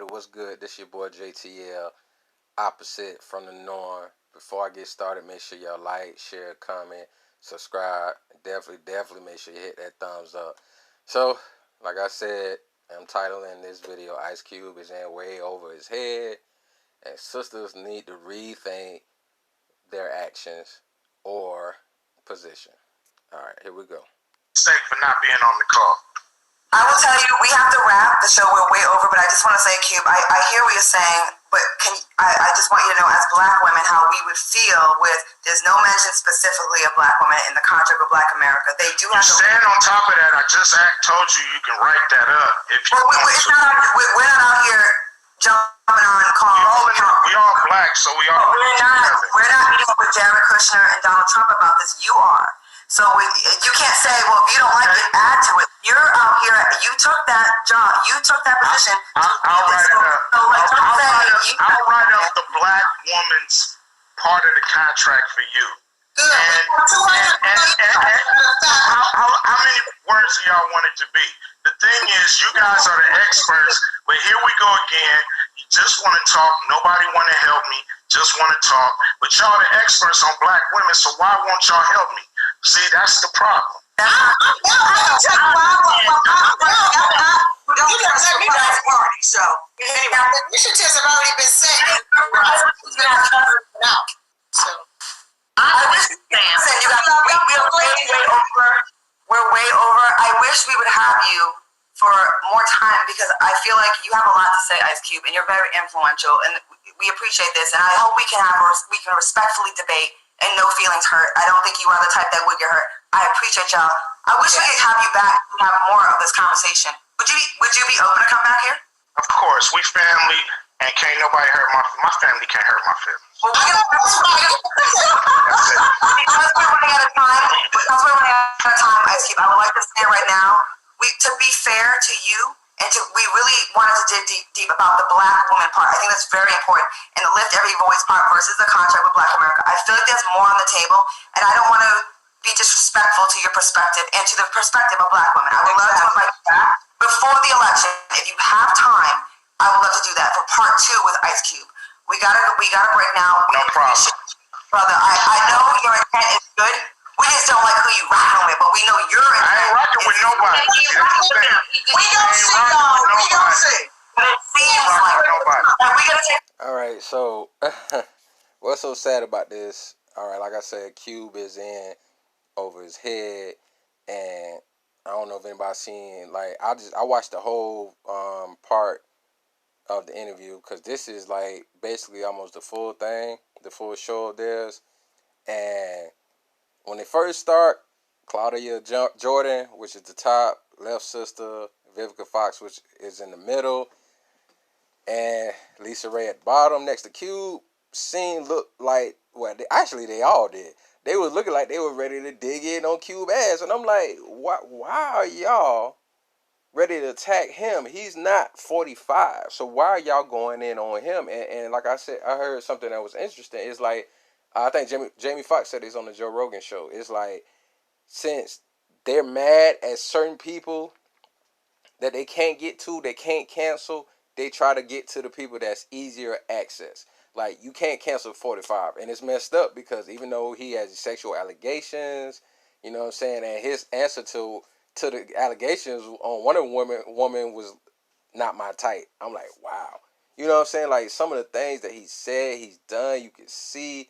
What's good? This your boy JTL, opposite from the norm. Before I get started, make sure y'all like, share, comment, subscribe. Definitely make sure you hit that thumbs up. So, like I said, I'm titling this video, Ice Cube is in way over his head, and sisters need to rethink their actions or position. Alright, here we go. Sake for not being on the call. I will tell you, we have to wrap the show. We're way over, but I just want to say, Cube, I hear what you're saying, but I just want you to know, as black women, how we would feel with, there's no mention specifically of black women in the contract with Black America. They do have to stand on top of that. I just told you can write that up. If you we're not out here jumping on calling. We all black, so we all. We're not meeting up with Jared Kushner and Donald Trump about this. You are. So you can't say, well, if you don't like it, add to it. You're out here. You took that job. You took that position. I'll write it up. I'll write up the black woman's part of the contract for you. Good. How many words do y'all want it to be? The thing is, you guys are the experts, but here we go again. You just want to talk. Nobody want to help me. Just want to talk. But y'all the experts on black women, so why won't y'all help me? See, that's the problem. You just let me guys party, so anyway, we should just have already been saying. So I wish you guys, we're way over. I wish we would have you for more time because I feel like you have a lot to say, Ice Cube, and you're very influential, and we appreciate this. And I hope we can respectfully debate and no feelings hurt. I don't think you are the type that would get hurt. I appreciate y'all. I wish we could have you back and have more of this conversation. Would you be open to come back here? Of course, we family, and can't nobody hurt my family. Can't hurt my family. Well, because we're running out of time, Ice Cube, I would like to say right now, to be fair to you, and we really wanted to dig deep about the black woman part. I think that's very important. And the lift every voice part versus the contract with Black America. I feel like there's more on the table, and I don't want to be disrespectful to your perspective and to the perspective of black women. I would love to invite you back before the election. If you have time, I would love to do that for part 2 with Ice Cube. We gotta break now. No problem. Brother, I know your intent is good. We just don't like who you rocking with, but we know your intent. I ain't rocking with nobody. We don't see y'all. We don't see. But it seems like we gotta take. All right, so what's so sad about this? All right, like I said, Cube is in over his head, and I don't know if anybody's seen. Like I watched the whole part of the interview because this is like basically almost the full thing, the full show of theirs, and when they first start, Claudia Jordan, which is the top left sister, Vivica Fox, which is in the middle, and Lisa Ray at the bottom next to Cube, looked like, well, they all did. They was looking like they were ready to dig in on Cube ass, and I'm like, why are y'all ready to attack him? He's not 45, so why are y'all going in on him? And like I said, I heard something that was interesting. It's like, I think Jamie Foxx said this on the Joe Rogan show. It's like, since they're mad at certain people that they can't get to, they can't cancel, they try to get to the people that's easier access. Like, you can't cancel 45. And it's messed up because even though he has sexual allegations, you know what I'm saying, and his answer to the allegations on one of the woman was not my type. I'm like, wow. You know what I'm saying? Like, some of the things that he said, he's done, you can see.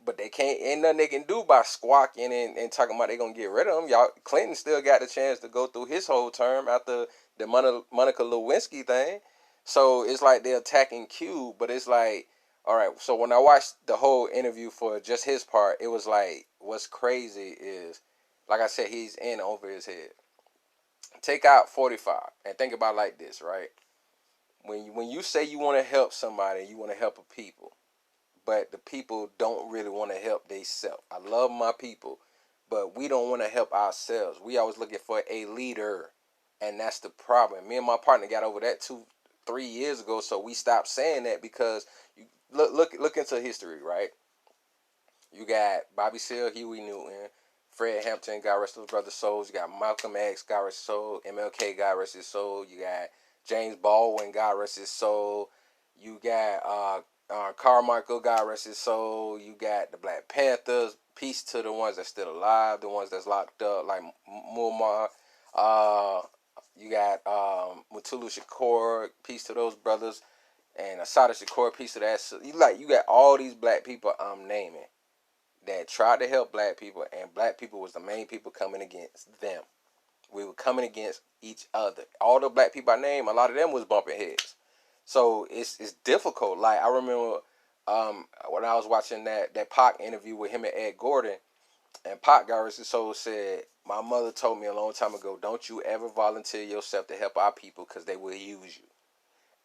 But they ain't nothing they can do by squawking and talking about they gonna get rid of him. Y'all, Clinton still got the chance to go through his whole term after the Monica Lewinsky thing. So it's like they're attacking Cube, but it's like, all right. So when I watched the whole interview for just his part, it was like, what's crazy is, like I said, he's in over his head. Take out 45 and think about it like this, right? When you say you want to help somebody, you want to help a people, but the people don't really want to help themselves. I love my people, but we don't want to help ourselves. We always looking for a leader, and that's the problem. Me and my partner got over that 2-3 years ago, so we stopped saying that because you look into history, right? You got Bobby Seale, Huey Newton, Fred Hampton, God rest his brother's souls. You got Malcolm X, God rest his soul. MLK, God rest his soul. You got James Baldwin, God rest his soul. You got Carmichael, God rest his soul. You got the Black Panthers. Peace to the ones that's still alive, the ones that's locked up, like Muammar. You got Mutulu Shakur. Peace to those brothers. And Assata Shakur. Peace to that. So you got all these black people I'm naming that tried to help black people, and black people was the main people coming against them. We were coming against each other. All the black people I named, a lot of them was bumping heads. So it's difficult. Like I remember when I was watching that Pac interview with him and Ed Gordon, and Pac, God rest his soul, said, "My mother told me a long time ago, don't you ever volunteer yourself to help our people because they will use you."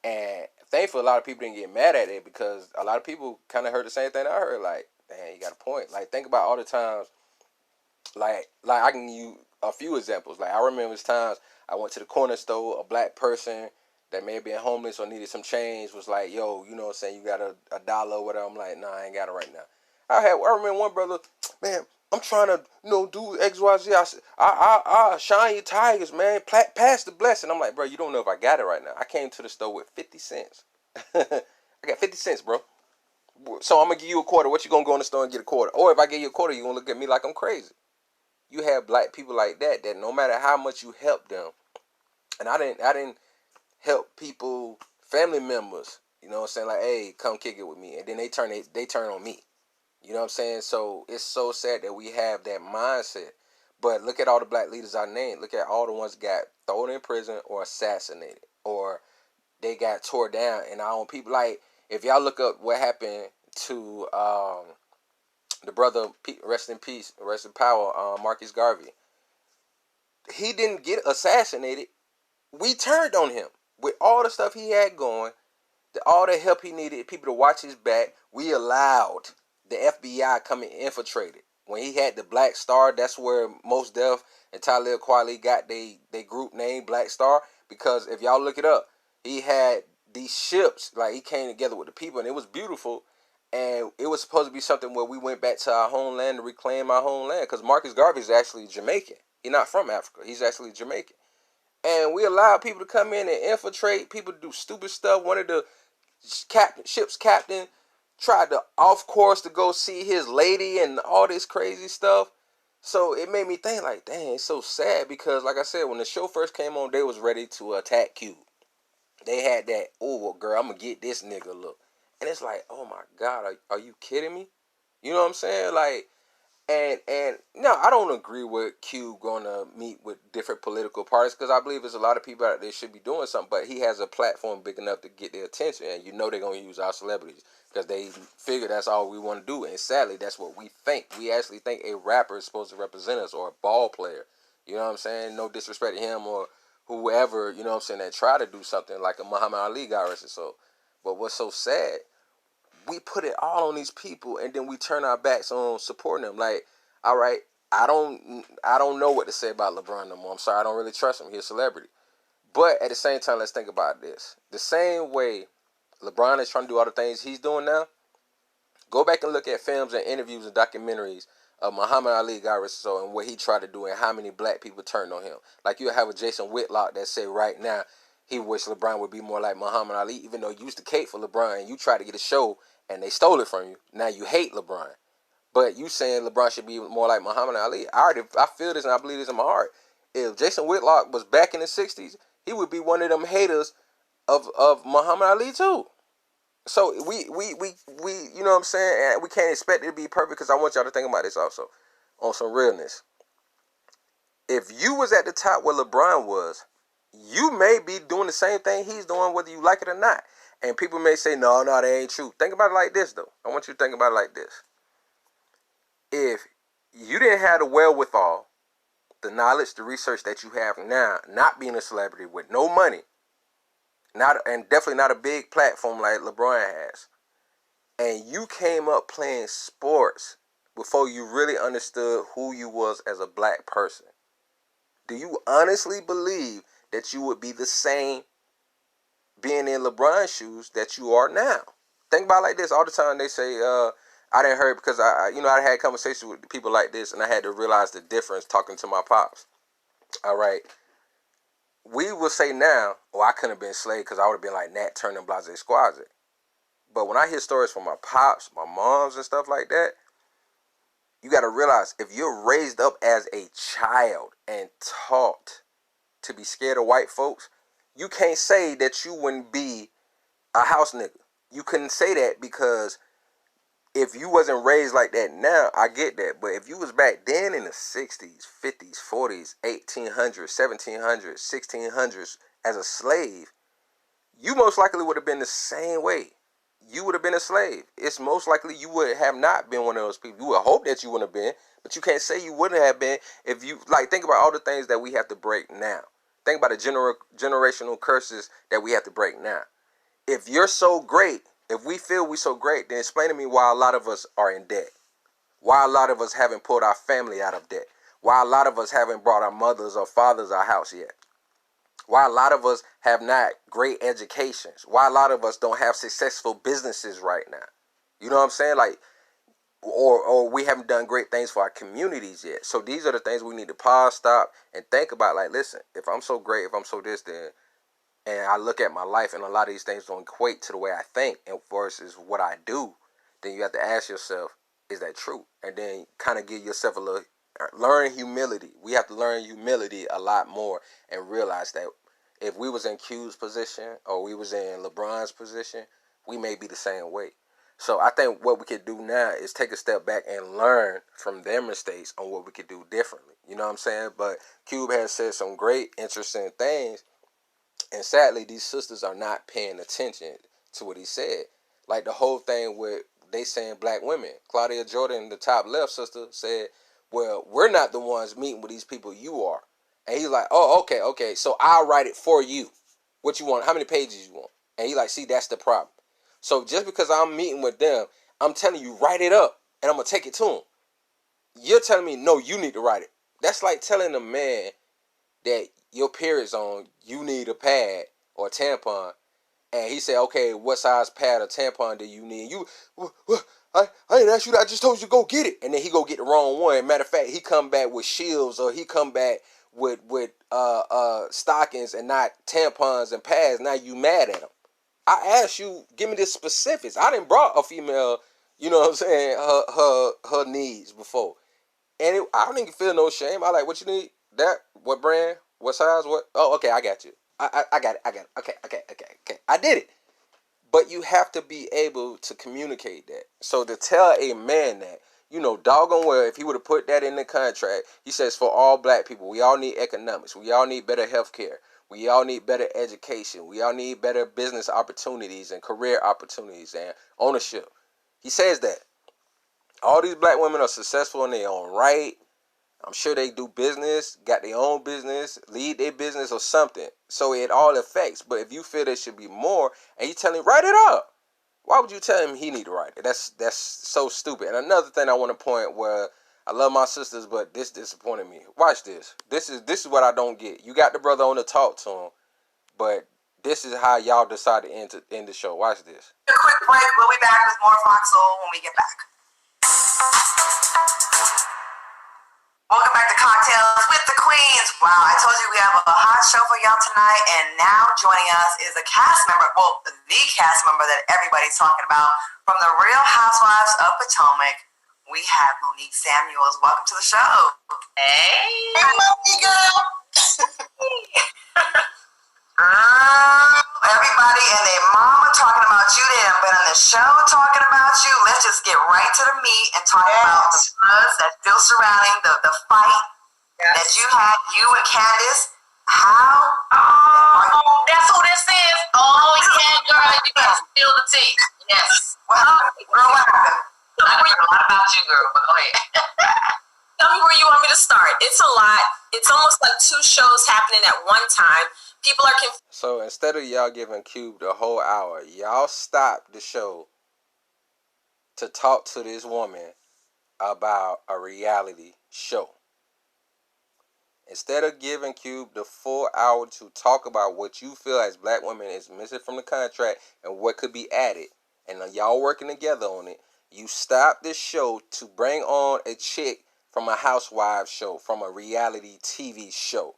And thankfully, a lot of people didn't get mad at it because a lot of people kind of heard the same thing I heard. Like, damn, you got a point. Like, think about all the times. Like I can use a few examples. Like I remember times I went to the corner store, a black person that may have been homeless or needed some change was like, "Yo, you know what I'm saying? You got a dollar or whatever." I'm like, "Nah, I ain't got it right now." I remember one brother, man, I'm trying to, do XYZ. I shine your tigers, man. Pass the blessing. I'm like, bro, you don't know if I got it right now. I came to the store with 50 cents. I got 50 cents, bro. So I'm going to give you a quarter. What you going to go in the store and get a quarter? Or if I give you a quarter, you going to look at me like I'm crazy. You have black people like that no matter how much you help them, and I didn't help people, family members, you know what I'm saying, like, hey, come kick it with me, and then they turn on me. You know what I'm saying? So it's so sad that we have that mindset. But look at all the black leaders I named. Look at all the ones that got thrown in prison or assassinated, or they got tore down, and our own people. Like, if y'all look up what happened to the brother, rest in peace, rest in power, Marcus Garvey. He didn't get assassinated. We turned on him with all the stuff he had going, all the help he needed, people to watch his back. We allowed the FBI come and infiltrate it. When he had the Black Star, that's where Mos Def and Talib Kweli got they group name Black Star, because if y'all look it up, he had these ships, like he came together with the people, and it was beautiful. And it was supposed to be something where we went back to our homeland to reclaim our homeland, because Marcus Garvey is actually Jamaican. He's not from Africa. He's actually Jamaican. And we allowed people to come in and infiltrate, people to do stupid stuff. One of the ship's captain tried to off course to go see his lady and all this crazy stuff. So it made me think like, dang, it's so sad, because like I said, when the show first came on, they was ready to attack Cube. They had that, oh, well, girl, I'm going to get this nigga look. And it's like, oh my God, are you kidding me? You know what I'm saying? Like, and no, I don't agree with Q going to meet with different political parties, because I believe there's a lot of people out there should be doing something, but he has a platform big enough to get their attention, and they're going to use our celebrities because they figure that's all we want to do, and sadly, that's what we think. We actually think a rapper is supposed to represent us, or a ball player. You know what I'm saying? No disrespect to him or whoever, you know what I'm saying, that try to do something like a Muhammad Ali, God rest his soul. But what's so sad, we put it all on these people, and then we turn our backs on supporting them. Like, all right, I don't know what to say about LeBron no more. I'm sorry, I don't really trust him. He's a celebrity. But at the same time, let's think about this. The same way LeBron is trying to do all the things he's doing now, go back and look at films and interviews and documentaries of Muhammad Ali, God rest his soul, and what he tried to do and how many black people turned on him. Like, you have a Jason Whitlock that say right now he wished LeBron would be more like Muhammad Ali, even though you used to cape for LeBron and you tried to get a show and they stole it from you. Now you hate LeBron. But you saying LeBron should be more like Muhammad Ali. I feel this and I believe this in my heart. If Jason Whitlock was back in the 60s, he would be one of them haters of Muhammad Ali too. So we you know what I'm saying? And we can't expect it to be perfect, because I want y'all to think about this also on some realness. If you was at the top where LeBron was, you may be doing the same thing he's doing, whether you like it or not. And people may say, no, that ain't true. Think about it like this, though. I want you to think about it like this. If you didn't have the wherewithal, the knowledge, the research that you have now, not being a celebrity with no money, and definitely not a big platform like LeBron has, and you came up playing sports before you really understood who you was as a black person, do you honestly believe that you would be the same being in LeBron's shoes that you are now? Think about it like this. All the time they say, I didn't hear it, because I had conversations with people like this, and I had to realize the difference talking to my pops. All right. we will say now, oh, I couldn't have been slave because I would have been like Nat Turner and Blase Squadron. But when I hear stories from my pops, my moms, and stuff like that, you got to realize if you're raised up as a child and taught to be scared of white folks, you can't say that you wouldn't be a house nigga. You couldn't say that because if you wasn't raised like that now, I get that. But if you was back then in the 60s, 50s, 40s, 1800s, 1700s, 1600s as a slave, you most likely would have been the same way. You would have been a slave. It's most likely you would have not been one of those people. You would hope that you wouldn't have been, but you can't say you wouldn't have been if you, like, think about all the things that we have to break now. Think about the generational curses that we have to break now. If you're so great, if we feel we're so great, then explain to me why a lot of us are in debt. Why a lot of us haven't pulled our family out of debt. Why a lot of us haven't brought our mothers or fathers our house yet. Why a lot of us have not great educations. Why a lot of us don't have successful businesses right now. You know what I'm saying? Like, or we haven't done great things for our communities yet. So these are the things we need to pause, stop, and think about. Like, listen, if I'm so great, if I'm so this, then, and I look at my life and a lot of these things don't equate to the way I think and versus what I do, then you have to ask yourself, is that true? And then kind of give yourself a little, learn humility. We have to learn humility a lot more and realize that if we was in Q's position or we was in LeBron's position, we may be the same way. So I think what we could do now is take a step back and learn from their mistakes on what we could do differently. You know what I'm saying? But Cube has said some great, interesting things. And sadly, these sisters are not paying attention to what he said. Like the whole thing with they saying black women. Claudia Jordan, the top left sister, said, well, we're not the ones meeting with these people, you are. And he's like, oh, okay. So I'll write it for you. What you want? How many pages you want? And he's like, see, that's the problem. So just because I'm meeting with them, I'm telling you, write it up. And I'm going to take it to them. You're telling me, no, you need to write it. That's like telling a man that your period's on, you need a pad or a tampon, and he said, okay, what size pad or tampon do you need? I didn't ask you that, I just told you to go get it. And then he go get the wrong one. Matter of fact, he come back with shields or he come back with stockings and not tampons and pads. Now you mad at him. I asked you, give me the specifics. I didn't brought a female, you know what I'm saying, her needs before. And I didn't feel no shame. I like, what you need? That? What brand? What size? What? Oh, okay, I got you. I got it. Okay. I did it. But you have to be able to communicate that. So to tell a man that, you know, doggone well, if he would have put that in the contract, he says for all black people, we all need economics. We all need better health care. We all need better education. We all need better business opportunities and career opportunities and ownership. He says that. All these black women are successful in their own right. I'm sure they do business, got their own business, lead their business or something. So it all affects. But if you feel there should be more and you tell him, write it up. Why would you tell him he need to write it? That's so stupid. And another thing I want to point where I love my sisters, but this disappointed me. Watch this. This is what I don't get. You got the brother on to talk to him, but this is how y'all decide to end the show. Watch this. A quick break. We'll be back with more Foxhole when we get back. Welcome back to Cocktails with the Queens. Wow, I told you we have a hot show for y'all tonight, and now joining us is a cast member, well, the cast member that everybody's talking about from the Real Housewives of Potomac. We have Monique Samuels. Welcome to the show. Hey, Monique girl. Everybody and their mama talking about you. They have been on the show talking about you. Let's just get right to the meat and talk about the buzz that's still surrounding the fight that you had, you and Candace. How? Oh, that's who this is. Oh, yeah, girl, you got to spill the tea. Yes. What happened? Girl, what happened? I heard a lot about you, girl, but go ahead. Tell me where you want me to start. It's a lot. It's almost like two shows happening at one time. People are confused. So instead of y'all giving Cube the whole hour, y'all stop the show to talk to this woman about a reality show. Instead of giving Cube the full hour to talk about what you feel as black women is missing from the contract and what could be added, and y'all working together on it, you stop this show to bring on a chick from a housewives show, from a reality TV show.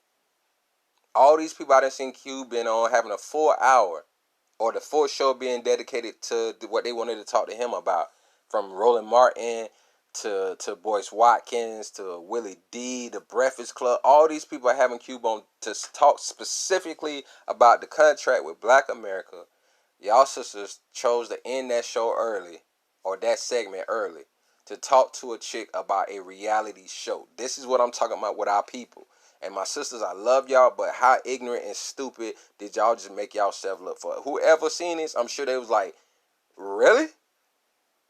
All these people I done seen Cube been on having a 4 hour or the full show being dedicated to what they wanted to talk to him about, from Roland Martin to Boyce Watkins to Willie D, the Breakfast Club. All these people are having Cube on to talk specifically about the contract with Black America. Y'all sisters chose to end that show early, or that segment early, to talk to a chick about a reality show. This is what I'm talking about with our people. And my sisters, I love y'all, but how ignorant and stupid did y'all just make y'allself look for? Whoever seen this, I'm sure they was like, really?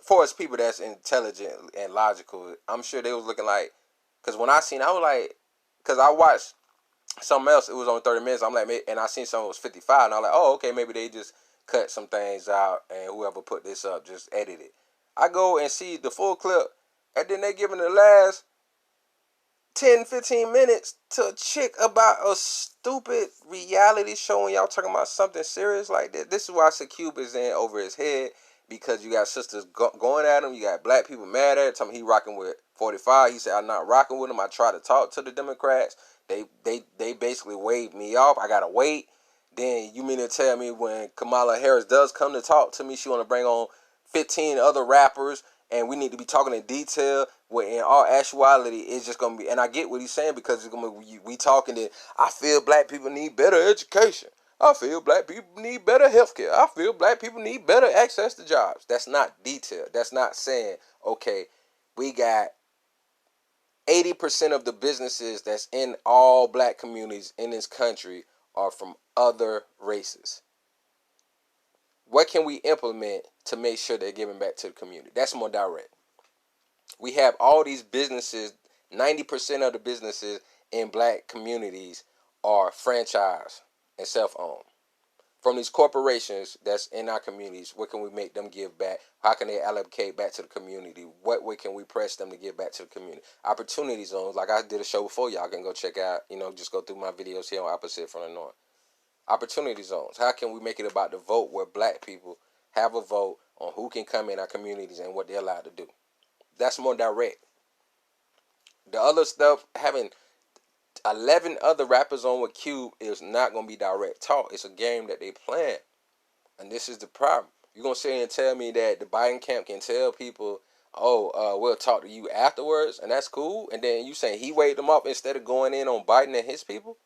For us people that's intelligent and logical, I'm sure they was looking like, because when I seen, I was like, because I watched something else, it was on 30 minutes, I'm like, and I seen something was 55, and I'm like, oh, okay, maybe they just cut some things out, and whoever put this up just edited it. I go and see the full clip, and then they giving the last 10-15 minutes to a chick about a stupid reality show, and y'all talking about something serious like that. This is why I said Cube is in over his head, because you got sisters going at him, you got black people mad at him, telling him he rocking with 45. He said, I'm not rocking with him. I tried to talk to the Democrats. They basically waved me off. I gotta wait. Then you mean to tell me when Kamala Harris does come to talk to me, she want to bring on 15 other rappers, and we need to be talking in detail, where in all actuality it's just going to be, and I get what he's saying, because it's going to be, we talking that I feel black people need better education. I feel black people need better healthcare. I feel black people need better access to jobs. That's not detail. That's not saying, okay, we got 80% of the businesses that's in all black communities in this country are from other races. What can we implement to make sure they're giving back to the community? That's more direct. We have all these businesses, 90% of the businesses in black communities are franchised and self-owned. From these corporations that's in our communities, what can we make them give back? How can they allocate back to the community? What way can we press them to give back to the community? Opportunity zones, like I did a show before, y'all can go check out, just go through my videos here on Opposite from the North. Opportunity zones. How can we make it about the vote, where black people have a vote on who can come in our communities and what they're allowed to do? That's more direct. The other stuff, having 11 other rappers on with Cube, is not going to be direct talk. It's a game that they playing. And this is the problem. You're going to sit here and tell me that the Biden camp can tell people, oh, we'll talk to you afterwards, and that's cool. And then you saying he waved them up instead of going in on Biden and his people?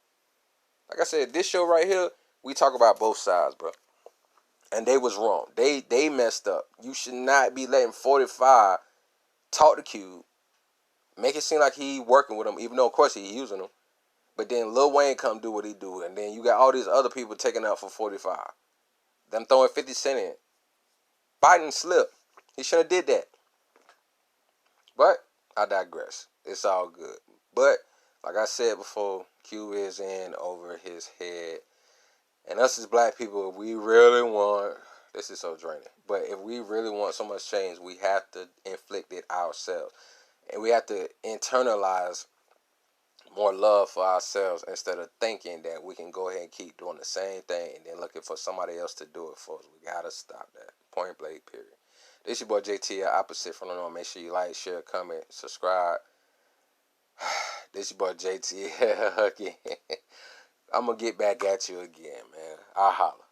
Like I said, this show right here, we talk about both sides, bro. And they was wrong. They messed up. You should not be letting 45 talk to Cube, make it seem like he working with him, even though, of course, he using them. But then Lil Wayne come do what he do. And then you got all these other people taking up for 45. Them throwing 50 Cent in. Biden slipped. He should have did that. But I digress. It's all good. But, like I said before, Q is in over his head. And us as black people, if we really want, this is so draining, but if we really want so much change, we have to inflict it ourselves. And we have to internalize more love for ourselves, instead of thinking that we can go ahead and keep doing the same thing and then looking for somebody else to do it for us. We got to stop that. Point blank, period. This your boy JT, Opposite from the North. Make sure you like, share, comment, subscribe. This your boy JT again. I'm going to get back at you again, man. I'll holler.